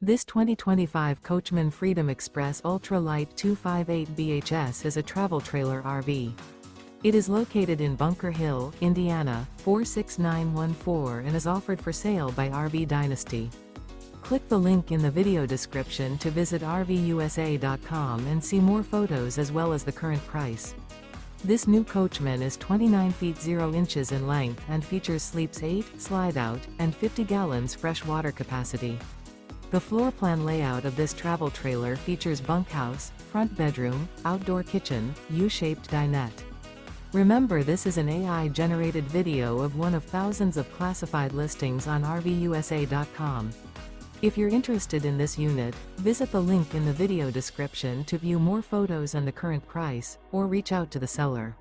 This 2025 Coachmen Freedom Express Ultra Lite 258 BHS is a travel trailer RV. It is located in Bunker Hill, Indiana, 46914 and is offered for sale by RV Dynasty. Click the link in the video description to visit RVUSA.com and see more photos as well as the current price. This new Coachman is 29 feet 0 inches in length and features sleeps 8, Slideout, and 50 gallons fresh water capacity. The floor plan layout of this travel trailer features bunkhouse, front bedroom, outdoor kitchen, U-shaped dinette. Remember, this is an AI-generated video of one of thousands of classified listings on RVUSA.com. If you're interested in this unit, visit the link in the video description to view more photos and the current price, or reach out to the seller.